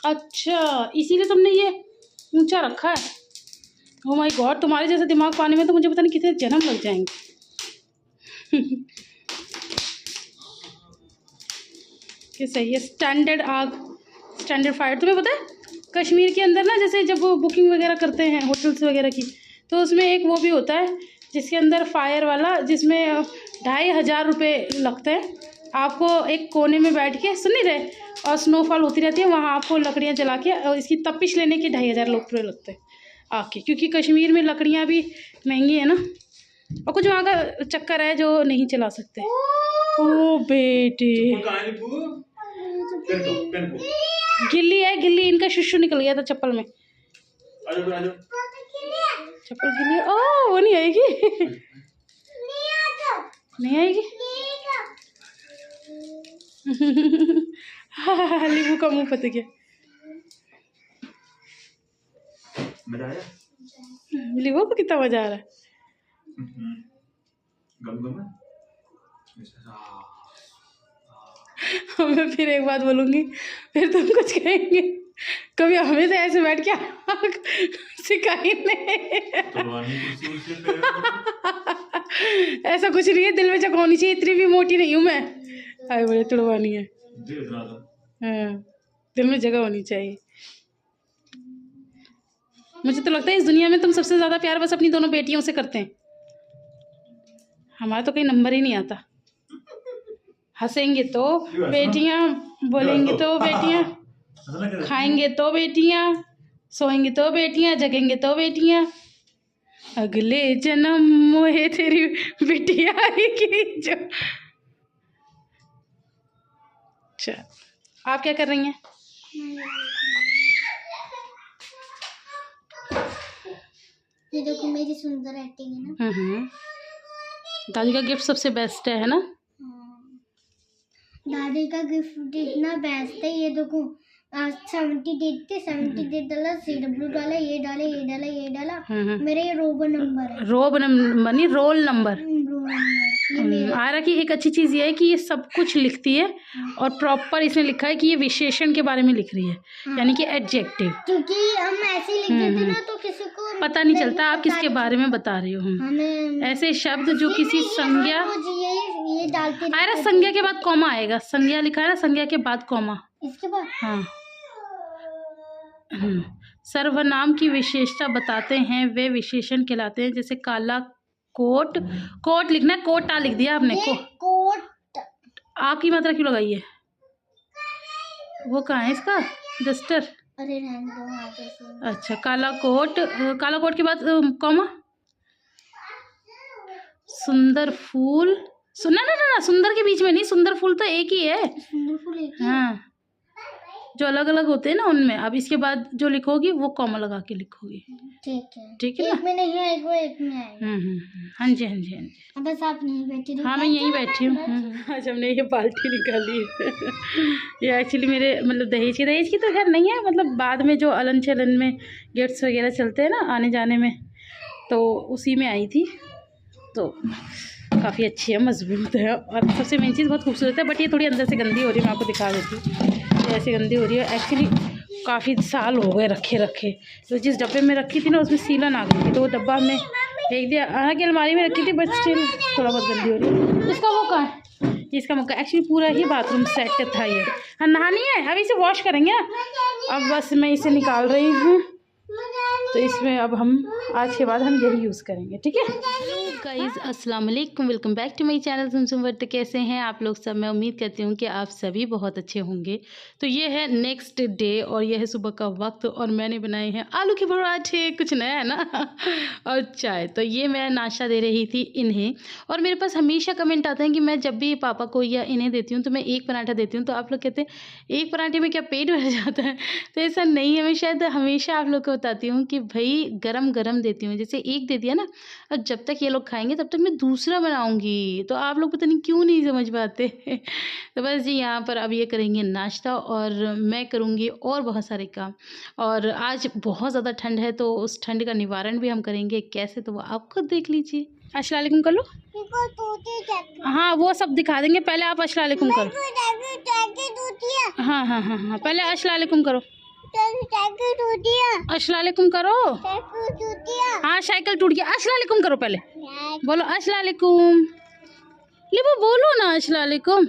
अच्छा, इसीलिए तुमने ये ऊंचा रखा है। ओह माय गॉड, तुम्हारे जैसा दिमाग पाने में तो मुझे पता नहीं कितने जन्म लग जाएंगे। कि सही है। स्टैंडर्ड आग, स्टैंडर्ड फायर। तुम्हें पता है कश्मीर के अंदर ना, जैसे जब वो बुकिंग वगैरह करते हैं होटल्स वगैरह की, तो उसमें एक वो भी होता है जिसके अंदर फायर वाला, जिसमें 2500 रुपये लगते हैं आपको। एक कोने में बैठ के, सुन नहीं रहे, और स्नोफॉल होती रहती है वहाँ, आपको लकड़ियाँ जला के और इसकी तपिश लेने के 2500 रुपये लगते हैं आके, क्योंकि कश्मीर में लकड़ियाँ भी महंगी है ना, और कुछ वहाँ का चक्कर है जो नहीं चला सकते। ओ बेटे, गिल्ली है, गिल्ली, इनका शुशु निकल गया था चप्पल में। चप्पल गिल्ली। ओह, वो नहीं आएगी, नहीं आएगी। लीबू का मुंह फट गया। लीबू को कितना मजा आ रहा है। मैं फिर एक बात बोलूंगी, फिर तुम कुछ कहेंगे। कभी हमें तो ऐसे बैठ के सिखाई नहीं। ऐसा कुछ नहीं है, दिल में जगह होनी चाहिए, इतनी भी मोटी नहीं हूँ मैं। अरे बड़े तुड़वानी है। हाँ, दिल में जगह होनी चाहिए। मुझे तो लगता है इस दुनिया में तुम सबसे ज़्यादा प्यार बस अपनी दोनों बेटियों से करते हैं। हमारा तो कहीं नंबर ही नहीं आता। हंसेंगे तो बेटियां, बोलेंगे तो बेटियां, खाएंगे तो बेटियां, सोएंगे तो बेटियां, जगेंगे तो बेटियां। अगले जन्म मोहे तेरी बिटिया की जो। अच्छा, आप क्या कर रही हैं? ये देखो मेरी सुंदर एक्टिंग है ना। दादी का गिफ्ट सबसे बेस्ट है ना? दादी का गिफ्ट इतना बेस्ट है। ये देखो 70 थे, 70 डाला, CW डाला, ये डाला, ये डाला, ये डाला। मेरा ये रोब नंबर है। रोब नंबर नहीं, रोल नंबर। आयरा की एक अच्छी चीज़ ये है कि ये सब कुछ लिखती है और प्रॉपर इसने लिखा है कि ये विशेषण के बारे में लिख रही है, यानी कि एडजेक्टिव। क्योंकि हम ऐसे लिख देते ना तो किसी को पता नहीं चलता आप किसके बारे में बता रही हो। हम ऐसे शब्द जो किसी संज्ञा, ये डालते। आयरा संज्ञा के बाद कॉमा आएगा, संज्ञा लिखा है ना, संज्ञा के बाद कॉमा, इसके बाद। हाँ। सर्वनाम की विशेषता बताते हैं वे विशेषण कहलाते हैं। जैसे काला कोट, कोट लिखना है, कोटा लिख दिया आपने। कोट आपकी मात्रा क्यों लगाई है? वो कहाँ है इसका डस्टर? अरे रहने दो आगे से। अच्छा, काला कोट, काला कोट के बाद कॉमा। सुंदर फूल, सुनना ना, सुंदर के बीच में नहीं, सुंदर फूल तो एक ही है। सुंदर फूल एक ही। हाँ, जो अलग अलग होते हैं ना उनमें। अब इसके बाद जो लिखोगी वो कॉमा लगा के लिखोगी। ठीक है, ठीक है ना? एक में नहीं है, एक वो एक में है। हाँ जी, हाँ जी, हाँ जी। बस आप नहीं बैठी? हाँ, मैं यहीं बैठी हूँ। आज हमने ये बाल्टी निकाली है। ये एक्चुअली मेरे मतलब दहेज की तो खैर नहीं है, मतलब बाद में जो अलन चलन में गिफ्ट्स वगैरह चलते हैं ना आने जाने में, तो उसी में आई थी। तो काफ़ी अच्छी है, मजबूत है, और सबसे मेन चीज़ बहुत खूबसूरत है। बट ये थोड़ी अंदर से गंदी हो रही है, मैं आपको दिखा देती हूँ। ऐसे गंदी हो रही है एक्चुअली, काफ़ी साल हो गए रखे। तो जिस डब्बे में रखी थी ना उसमें सीलन आ गई थी, तो वो डब्बा हमने फेंक दिया। हालांकि अलमारी में रखी थी, बट स्टिल थोड़ा बहुत गंदी हो रही है। इसका वो कहाँ है? इसका मौका एक्चुअली पूरा ही बाथरूम सेट था ये। हाँ, नहानी है, अभी इसे वॉश करेंगे। अब बस मैं इसे निकाल रही हूँ, तो इसमें अब हम आज के बाद हम यही यूज़ करेंगे। ठीक है गाइज़, अस्सलाम वालेकुम, welcome back to my channel Sumsum world. कैसे हैं आप लोग सब? मैं उम्मीद करती हूँ कि आप सभी बहुत अच्छे होंगे। तो ये है नेक्स्ट डे और ये है सुबह का वक्त, और मैंने बनाए हैं आलू के पराठे, कुछ नया है ना, और चाय। तो ये मैं नाश्ता दे रही थी इन्हें, और मेरे पास हमेशा कमेंट आते हैं कि मैं जब भी पापा को या इन्हें देती हूँ तो मैं एक पराठा देती हूँ, तो आप लोग कहते हैं एक पराठे में क्या पेट भर जाता है? तो ऐसा नहीं है, मैं शायद हमेशा आप लोग को बताती हूँ कि भाई गरम गरम देती हूँ। जैसे एक दे दिया ना, और जब तक ये लोग खाएंगे तब तक मैं दूसरा बनाऊंगी। तो आप लोग पता नहीं क्यों नहीं समझ पाते। तो बस जी, यहाँ पर अब ये करेंगे नाश्ता और मैं करूँगी और बहुत सारे काम। और आज बहुत ज़्यादा ठंड है, तो उस ठंड का निवारण भी हम करेंगे कैसे, तो वो आप खुद देख लीजिए। अस्सलाम वालेकुम कर लो। हाँ, वो सब दिखा देंगे, पहले आप अस्सलाम वालेकुम करो। हाँ हाँ हाँ हाँ, पहले अस्सलामुअलैकुम करो। अस्सलामुअलैकुम करो। हाँ साइकिल टूट गया, अस्सलामुअलैकुम करो पहले, बोलो अस्सलामुअलैकुम। लिबो बोलो ना अस्सलामुअलैकुम।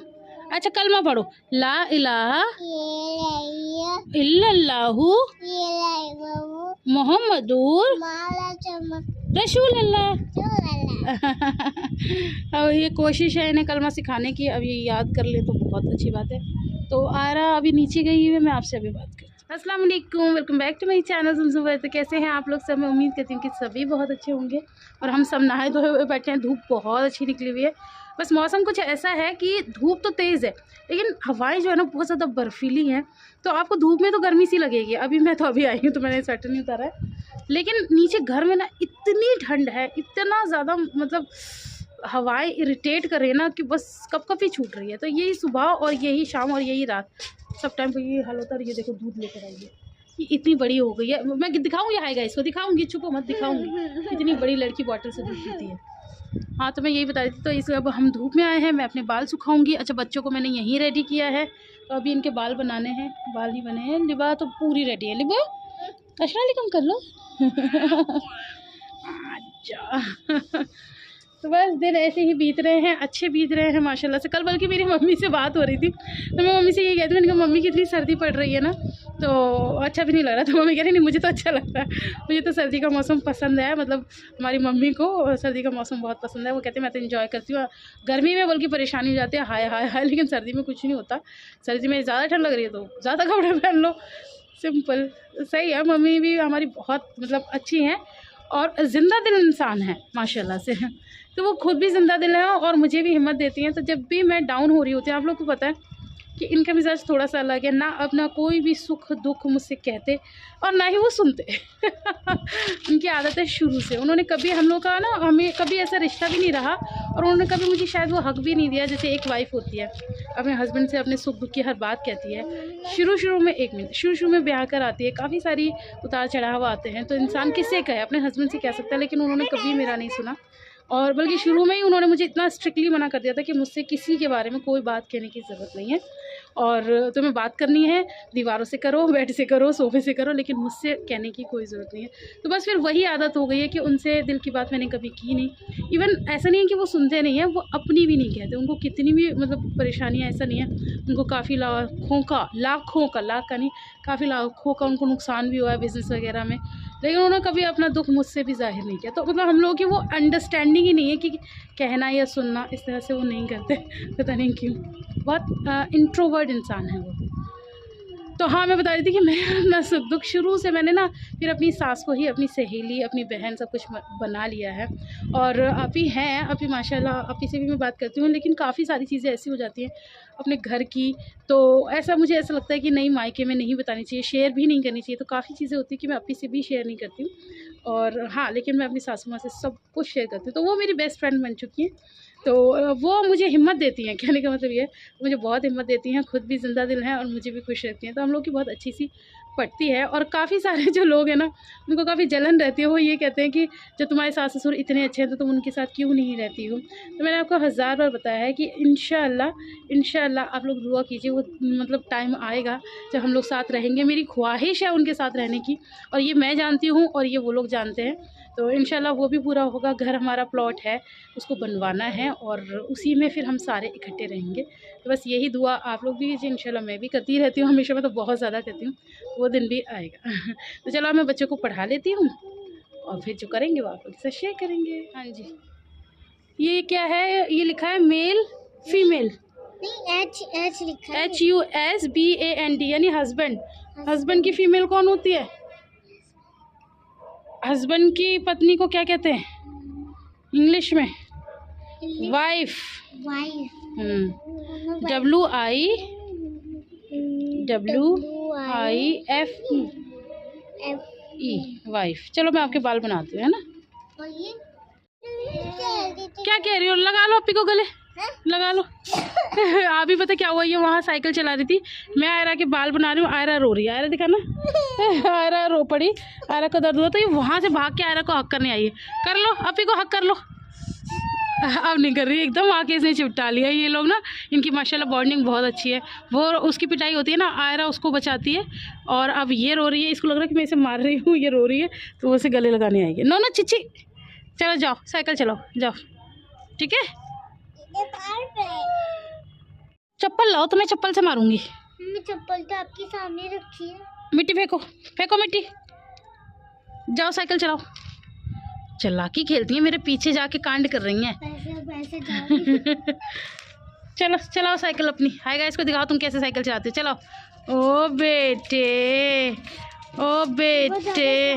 अच्छा कलमा पढ़ो, ला इलाहा इल्लल्लाहु मुहम्मदुर रसूलुल्लाह। अब ये कोशिश है इन्हें कलमा सिखाने की, अब ये याद कर ले तो बहुत अच्छी बात है। तो आयरा अभी नीचे गई है, मैं आपसे अभी बात करती हूँ। अस्सलाम वालेकुम, welcome back to my channel. तो कैसे हैं आप लोग सब? मैं उम्मीद करती हूँ कि सभी बहुत अच्छे होंगे। और हम सब नहाए धोए हुए बैठे हैं, धूप बहुत अच्छी निकली हुई है। बस मौसम कुछ ऐसा है कि धूप तो तेज़ है लेकिन हवाएं जो है ना बहुत ज़्यादा बर्फीली हैं, तो आपको धूप में तो गर्मी सी लगेगी। अभी मैं तो अभी आई हूँ तो मैंने स्वेटर नहीं उतारा है, लेकिन नीचे घर में ना इतनी ठंड है, इतना ज़्यादा मतलब हवाएं इरिटेट कर रही है ना कि बस कपकपी छूट रही है। तो यही सुबह और यही शाम और यही रात सब टाइम पर ये हाल होता है। ये देखो दूध लेकर आई है, ये इतनी बड़ी हो गई है। मैं दिखाऊंगी, आएगा इसको दिखाऊंगी, छुपो मत, दिखाऊंगी इतनी बड़ी लड़की बॉटल से दूध पीती है। हाँ तो मैं यही बता रही थी। तो इस अब हम धूप में आए हैं, मैं अपने बाल सुखाऊंगी। अच्छा बच्चों को मैंने यहीं रेडी किया है, तो अभी इनके बाल बनाने हैं। बाल नहीं बने हैं, लिबा तो पूरी रेडी है। लिबा अस्सलामुअलैकुम कर लो। अच्छा तो बस दिन ऐसे ही बीत रहे हैं, अच्छे बीत रहे हैं माशाल्लाह से। कल बल्कि मेरी मम्मी से बात हो रही थी, तो मैं मम्मी से ये कहती हूँ, मैंने कहा मम्मी कितनी सर्दी पड़ रही है ना, तो अच्छा भी नहीं लग रहा। तो मम्मी कह रही नहीं मुझे तो अच्छा लगता है, मुझे तो सर्दी का मौसम पसंद है। मतलब हमारी मम्मी को सर्दी का मौसम बहुत पसंद है। वो कहते हैं मैं तो इन्जॉय करती हूँ, गर्मी में बल्कि परेशानी हो जाती है, हाय हाय हाय, लेकिन सर्दी में कुछ नहीं होता। सर्दी में ज़्यादा ठंड लग रही है तो ज़्यादा कपड़े पहन लो, सिंपल सही है। मम्मी भी हमारी बहुत मतलब अच्छी हैं और ज़िंदा दिल इंसान है माशाल्लाह से। तो वो खुद भी ज़िंदा दिल है और मुझे भी हिम्मत देती हैं। तो जब भी मैं डाउन हो रही होती हूँ, आप लोग को पता है कि इनका मिजाज थोड़ा सा अलग है ना, अपना कोई भी सुख दुख मुझसे कहते और ना ही वो सुनते। उनकी आदत है शुरू से, उन्होंने कभी हम लोग का ना, हमें कभी ऐसा रिश्ता भी नहीं रहा और उन्होंने कभी मुझे शायद वो हक भी नहीं दिया जैसे एक वाइफ होती है अपने हस्बैंड से अपने सुख दुख की हर बात कहती है। शुरू में एक मिनट, शुरू में ब्याह कर आती है, काफ़ी सारी उतार चढ़ाव आते हैं, तो इंसान किससे कहे, अपने हस्बैंड से कह सकता है, लेकिन उन्होंने कभी मेरा नहीं सुना। और बल्कि शुरू में ही उन्होंने मुझे इतना स्ट्रिक्टली मना कर दिया था कि मुझसे किसी के बारे में कोई बात कहने की ज़रूरत नहीं है, और तुम्हें बात करनी है दीवारों से करो, बेड से करो, सोफे से करो, लेकिन मुझसे कहने की कोई ज़रूरत नहीं है। तो बस फिर वही आदत हो गई है कि उनसे दिल की बात मैंने कभी की नहीं। इवन ऐसा नहीं है कि वो सुनते नहीं हैं, वो अपनी भी नहीं कहते। उनको कितनी भी मतलब परेशानियाँ, ऐसा नहीं है, उनको काफ़ी लाखों का लाख का नहीं, काफ़ी लाखों का उनको नुकसान भी हुआ है बिज़नेस वगैरह में, लेकिन उन्होंने कभी अपना दुख मुझसे भी जाहिर नहीं किया। तो मतलब हम लोगों की वो अंडरस्टैंडिंग ही नहीं है कि कहना या सुनना, इस तरह से वो नहीं करते, पता नहीं क्यों। बहुत इंट्रोवर्ट इंसान है वो। तो हाँ मैं बता रही थी कि मैं अपना सुख दुख शुरू से मैंने ना फिर अपनी सास को ही अपनी सहेली, अपनी बहन सब कुछ बना लिया है। और अभी हैं, अभी माशाल्लाह अभी से भी मैं बात करती हूँ, लेकिन काफ़ी सारी चीज़ें ऐसी हो जाती हैं अपने घर की, तो ऐसा मुझे ऐसा लगता है कि नहीं मायके में नहीं बतानी चाहिए, शेयर भी नहीं करनी चाहिए। तो काफ़ी चीज़ें होती हैं कि मैं अपनी से भी शेयर नहीं करती हूँ, और हाँ लेकिन मैं अपनी सासू माँ से सब कुछ शेयर करती हूँ। तो वो मेरी बेस्ट फ्रेंड बन चुकी हैं, तो वो मुझे हिम्मत देती हैं। कहने का मतलब ये मुझे बहुत हिम्मत देती हैं, खुद भी ज़िंदा दिल हैं और मुझे भी खुश रहती हैं। तो हम लोग की बहुत अच्छी सी पड़ती है। और काफ़ी सारे जो लोग हैं ना उनको काफ़ी जलन रहती है, वो ये कहते हैं कि जब तुम्हारे सास ससुर इतने अच्छे हैं तो तुम उनके साथ क्यों नहीं रहती हो। तो मैंने आपको 1000 बार बताया है कि इंशाअल्लाह आप लोग दुआ कीजिए, वो मतलब टाइम आएगा जब हम लोग साथ रहेंगे। मेरी ख्वाहिश है उनके साथ रहने की, और ये मैं जानती हूँ और ये वो लोग जानते हैं। तो इंशाल्लाह वो भी पूरा होगा। घर हमारा प्लॉट है, उसको बनवाना है और उसी में फिर हम सारे इकट्ठे रहेंगे। तो बस यही दुआ आप लोग भी कीजिए, इंशाल्लाह मैं भी करती रहती हूँ हमेशा, मैं तो बहुत ज़्यादा करती हूँ, वो दिन भी आएगा। तो चलो मैं बच्चों को पढ़ा लेती हूँ और फिर जो करेंगे वो आप लोग से शेयर करेंगे। हाँ जी, ये क्या है, ये लिखा है मेल फीमेल, एच लिखा है, HUSBAND यानी हस्बैंड। हस्बैंड की फीमेल कौन होती है? हस्बैंड की पत्नी को क्या कहते हैं इंग्लिश में? वाइफ। WIFE wife. चलो मैं आपके बाल बनाती हूँ, है ना। क्या कह रही हो? लगा लो अपी को गले, लगा लो। आप ही पता क्या हुआ, ये वहाँ साइकिल चला रही थी, मैं आयरा के बाल बना रही हूँ, आयरा रो रही है। आयरा दिखा ना, आयरा रो पड़ी, आयरा को दर्द हुआ, तो ये वहाँ से भाग के आयरा को हक करने आई है। कर लो अपी को हक कर लो। अब नहीं कर रही, एकदम आके इसने चिपटा लिया। ये लोग ना, इनकी माशाल्लाह बॉन्डिंग बहुत अच्छी है। वो उसकी पिटाई होती है ना, आयरा उसको बचाती है, और अब ये रो रही है, इसको लग रहा है कि मैं इसे मार रही हूँ, ये रो रही है, तो वो उसे गले लगाने आएगी। नो नो चिच्ची, चलो जाओ साइकिल चलाओ जाओ, ठीक है। चप्पल लाओ, तो मैं चप्पल से मारूंगी। चप्पल तो आपके सामने रखी है। मिट्टी फेंको, फेंको मिट्टी, जाओ साइकिल चलाओ। चालाकी खेलती हैं, मेरे पीछे जाके कांड कर रही हैं। वैसे चलो चलाओ साइकिल अपनी। हाय गाइस, इसको दिखाओ तुम कैसे साइकिल चलाते हो। चलाओ। ओ बेटे, ओ बेटे,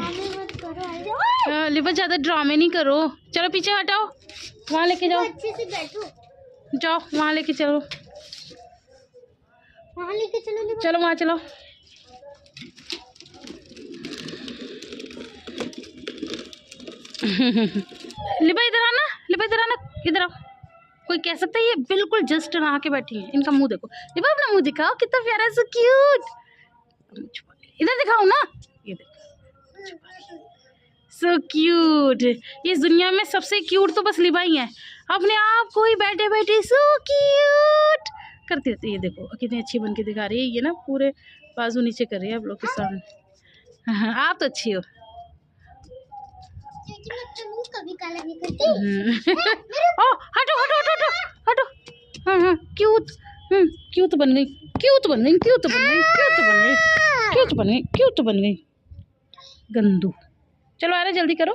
लिबा ज़्यादा ड्रामे नहीं करो। चलो पीछे हटाओ, वहाँ लेके जाओ, अच्छे से बैठो, जाओ वहाँ लेके चलो, वहाँ लेके चलो, चलो वहाँ चलो। लिबा इधर आना, लिबा इधर आना, इधर आओ। कोई कह सकता है ये बिल्कुल जस्ट नहा के बैठी है। इनका मुंह देखो, लिबा अपना मुंह दिखाओ, कितना प्यारा, सो क्यूट। इधर दिखाओ ना, ये देखो, सो क्यूट। इस दुनिया में सबसे क्यूट तो बस लिबा ही है, अपने आप को ही बैठे बैठे सो क्यूट करती रहती है। ये देखो कितनी अच्छी बन के दिखा रही है, ये ना पूरे बाजू नीचे कर रही है आप लोग के सामने। हाँ, आप तो अच्छी हो। कभी काला नहीं करती। ओ हटो हटो हटो हटो हटो। हाँ क्यूट, क्यूट बन गई, क्यूट बन गई, क्यूट बन गई, क्यूट बन गई, क्यूट बन गई, क्यूट बन गई। गंदू, चलो आ रहे जल्दी करो।